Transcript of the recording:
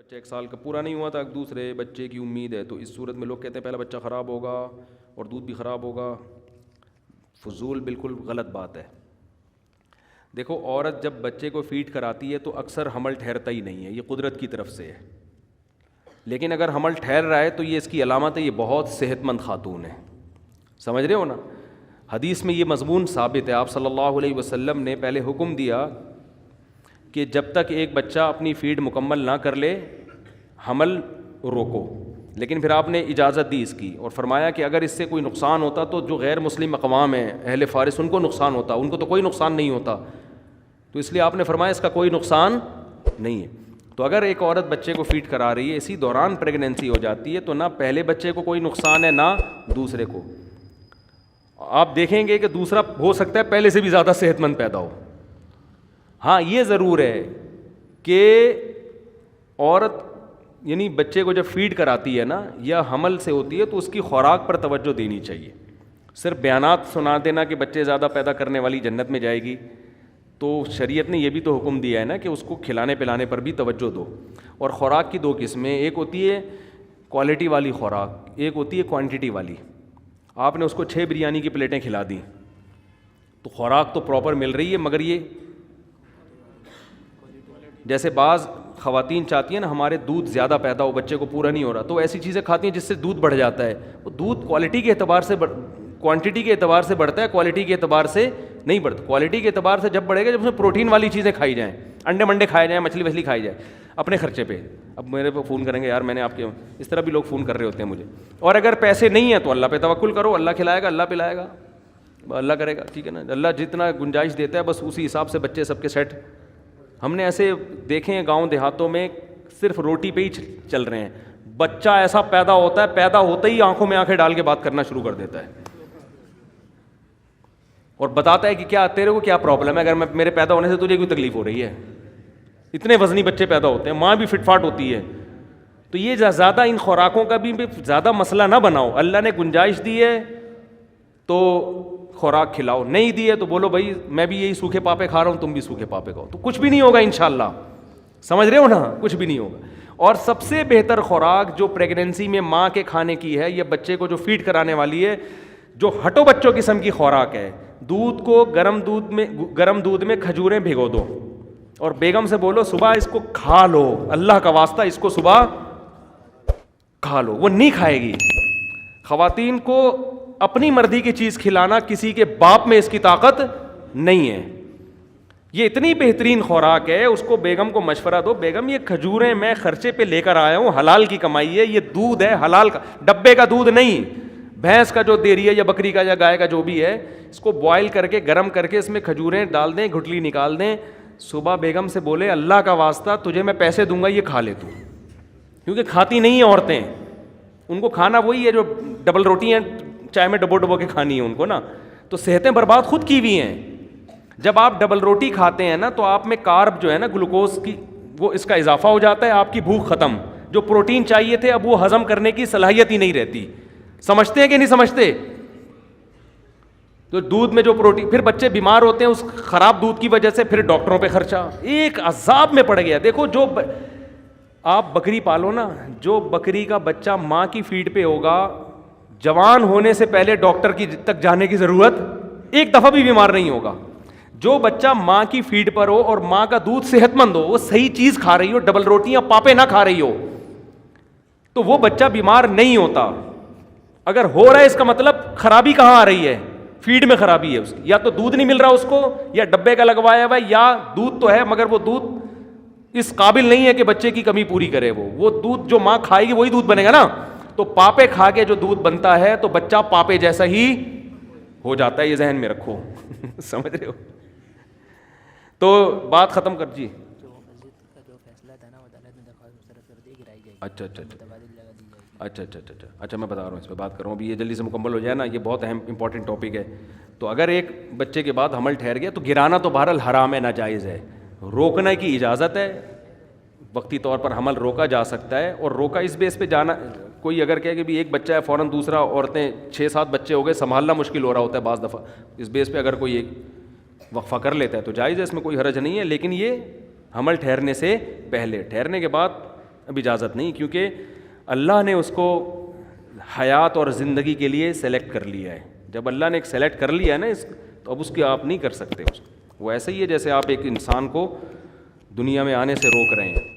بچہ 1 سال کا پورا نہیں ہوا تھا، دوسرے بچے کی امید ہے، تو اس صورت میں لوگ کہتے ہیں پہلا بچہ خراب ہوگا اور دودھ بھی خراب ہوگا. فضول، بالکل غلط بات ہے. دیکھو، عورت جب بچے کو فیڈ کراتی ہے تو اکثر حمل ٹھہرتا ہی نہیں ہے، یہ قدرت کی طرف سے ہے. لیکن اگر حمل ٹھہر رہا ہے تو یہ اس کی علامت ہے، یہ بہت صحت مند خاتون ہے. سمجھ رہے ہو نا؟ حدیث میں یہ مضمون ثابت ہے. آپ صلی اللہ علیہ وسلم نے پہلے حکم دیا کہ جب تک ایک بچہ اپنی فیڈ مکمل نہ کر لے حمل روکو، لیکن پھر آپ نے اجازت دی اس کی اور فرمایا کہ اگر اس سے کوئی نقصان ہوتا تو جو غیر مسلم اقوام ہیں، اہل فارس، ان کو نقصان ہوتا، ان کو تو کوئی نقصان نہیں ہوتا. تو اس لیے آپ نے فرمایا اس کا کوئی نقصان نہیں ہے. تو اگر ایک عورت بچے کو فیڈ کرا رہی ہے، اسی دوران پریگننسی ہو جاتی ہے، تو نہ پہلے بچے کو کوئی نقصان ہے نہ دوسرے کو. آپ دیکھیں گے کہ دوسرا ہو سکتا ہے پہلے سے بھی زیادہ صحت مند پیدا ہو. ہاں یہ ضرور ہے کہ عورت یعنی بچے کو جب فیڈ کراتی ہے نا یا حمل سے ہوتی ہے تو اس کی خوراک پر توجہ دینی چاہیے. صرف بیانات سنا دینا کہ بچے زیادہ پیدا کرنے والی جنت میں جائے گی، تو شریعت نے یہ بھی تو حکم دیا ہے نا کہ اس کو کھلانے پلانے پر بھی توجہ دو. اور خوراک کی 2 قسمیں، ایک ہوتی ہے کوالٹی والی خوراک، ایک ہوتی ہے کوانٹٹی والی. آپ نے اس کو 6 بریانی کی پلیٹیں کھلا دیں تو خوراک تو پراپر مل رہی ہے، مگر یہ جیسے بعض خواتین چاہتی ہیں نا ہمارے دودھ زیادہ پیدا ہو، بچے کو پورا نہیں ہو رہا، تو ایسی چیزیں کھاتی ہیں جس سے دودھ بڑھ جاتا ہے. وہ دودھ کوالٹی کے اعتبار سے کوانٹٹی کے اعتبار سے بڑھتا ہے، کوالٹی کے اعتبار سے نہیں بڑھتا. کوالٹی کے اعتبار سے جب بڑھے گا جب اس میں پروٹین والی چیزیں کھائی جائیں، انڈے منڈے کھائے جائیں، مچھلی وچھلی کھائی جائے اپنے خرچے پہ. اب میرے پہ فون کریں گے یار میں نے آپ کے، اس طرح بھی لوگ فون کر رہے ہوتے ہیں مجھے. اور اگر پیسے نہیں ہیں تو اللہ پہ توکل کرو، اللہ کھلائے گا، اللہ پلائے گا، اللہ کرے گا، ٹھیک ہے نا. اللہ جتنا گنجائش دیتا ہے بس اسی حساب سے بچے سب کے سیٹ. ہم نے ایسے دیکھے ہیں گاؤں دیہاتوں میں صرف روٹی پہ ہی چل رہے ہیں. بچہ ایسا پیدا ہوتا ہے، پیدا ہوتے ہی آنکھوں میں آنکھیں ڈال کے بات کرنا شروع کر دیتا ہے اور بتاتا ہے کہ کیا تیرے کو کیا پرابلم ہے، اگر میرے پیدا ہونے سے تجھے کوئی تکلیف ہو رہی ہے. اتنے وزنی بچے پیدا ہوتے ہیں، ماں بھی فٹ فاٹ ہوتی ہے. تو یہ زیادہ ان خوراکوں کا بھی زیادہ مسئلہ نہ بناؤ. اللہ نے گنجائش دی ہے تو خوراک کھلاؤ، نہیں دی ہے تو بولو بھائی میں بھی یہی سوکھے پاپے کھا رہا ہوں، تم بھی سوکھے پاپے کھاؤ، تو کچھ بھی نہیں ہوگا انشاءاللہ. سمجھ رہے ہو نا؟ کچھ بھی نہیں ہوگا. اور سب سے بہتر خوراک جو پریگننسی میں ماں کے کھانے کی ہے یا بچے کو جو فیڈ کرانے والی ہے، جو ہٹو بچوں قسم کی خوراک ہے، دودھ کو گرم دودھ میں کھجوریں بھگو دو اور بیگم سے بولو صبح اس کو کھا لو، اللہ کا واسطہ اس کو صبح کھا لو. وہ نہیں کھائے گی. خواتین کو اپنی مرضی کی چیز کھلانا، کسی کے باپ میں اس کی طاقت نہیں ہے. یہ اتنی بہترین خوراک ہے، اس کو بیگم کو مشورہ دو، بیگم یہ کھجوریں میں خرچے پہ لے کر آیا ہوں، حلال کی کمائی ہے، یہ دودھ ہے حلال کا، ڈبے کا دودھ نہیں، بھینس کا جو دے رہی ہے یا بکری کا یا گائے کا جو بھی ہے، اس کو بوائل کر کے گرم کر کے اس میں کھجوریں ڈال دیں، گھٹلی نکال دیں. صبح بیگم سے بولے اللہ کا واسطہ تجھے میں پیسے دوں گا، یہ کھا لے تو. کیونکہ کھاتی نہیں ہیں عورتیں، ان کو کھانا وہی ہے جو ڈبل روٹی ہیں چائے میں ڈبو ڈبو کے کھانی ہے ان کو نا. تو صحتیں برباد خود کی ہوئی ہیں. جب آپ ڈبل روٹی کھاتے ہیں نا تو آپ میں کارب جو ہے نا گلوکوز کی وہ اس کا اضافہ ہو جاتا ہے، آپ کی بھوک ختم. جو پروٹین چاہیے تھے اب وہ ہضم کرنے کی صلاحیت ہی نہیں رہتی. سمجھتے ہیں کہ نہیں سمجھتے؟ تو دودھ میں جو پروٹین، پھر بچے بیمار ہوتے ہیں اس خراب دودھ کی وجہ سے، پھر ڈاکٹروں پہ خرچہ، ایک عذاب میں پڑ گیا. دیکھو جو آپ بکری پالو نا، جو بکری کا بچہ ماں کی فیڈ پہ ہوگا، جوان ہونے سے پہلے ڈاکٹر کی تک جانے کی ضرورت، ایک دفعہ بھی بیمار نہیں ہوگا. جو بچہ ماں کی فیڈ پر ہو اور ماں کا دودھ صحت مند ہو، وہ صحیح چیز کھا رہی ہو، ڈبل روٹیاں پاپے نہ کھا رہی ہو، تو وہ بچہ بیمار نہیں ہوتا. اگر ہو رہا ہے اس کا مطلب خرابی کہاں آ رہی ہے؟ فیڈ میں خرابی ہے اس کی. یا تو دودھ نہیں مل رہا اس کو، یا ڈبے کا لگوایا ہوا ہے، یا دودھ تو ہے مگر وہ دودھ اس قابل نہیں ہے کہ بچے کی کمی پوری کرے. وہ دودھ جو ماں کھائے گی وہی دودھ بنے گا نا. تو پاپے کھا کے جو دودھ بنتا ہے تو بچہ پاپے جیسا ہی ہو جاتا ہے. یہ ذہن میں رکھو. سمجھ رہے ہو؟ تو بات ختم کر جی. اچھا اچھا اچھا اچھا اچھا اچھا اچھا میں بتا رہا ہوں، اس پہ بات کر رہا ہوں ابھی، یہ جلدی سے مکمل ہو جائے نا، یہ بہت اہم امپورٹنٹ ٹاپک ہے. تو اگر ایک بچے کے بعد حمل ٹھہر گیا تو گرانا تو بہرحال حرام ہے، ناجائز ہے. روکنے کی اجازت ہے، وقتی طور پر حمل روکا جا سکتا ہے. اور روکا اس بیس پہ جانا، کوئی اگر کہے کہ بھی ایک بچہ ہے فوراً دوسرا، عورتیں 6-7 بچے ہو گئے، سنبھالنا مشکل ہو رہا ہوتا ہے بعض دفعہ، اس بیس پہ اگر کوئی ایک وقفہ کر لیتا ہے تو جائز ہے، اس میں کوئی حرج نہیں ہے. لیکن یہ حمل ٹھہرنے سے پہلے، ٹھہرنے کے بعد اب اجازت نہیں، کیونکہ اللہ نے اس کو حیات اور زندگی کے لیے سلیکٹ کر لیا ہے. جب اللہ نے ایک سلیکٹ کر لیا ہے نا تو اب اس کی آپ نہیں کر سکتے اس کو. وہ ایسے ہی ہے جیسے آپ ایک انسان کو دنیا میں آنے سے روک رہے ہیں.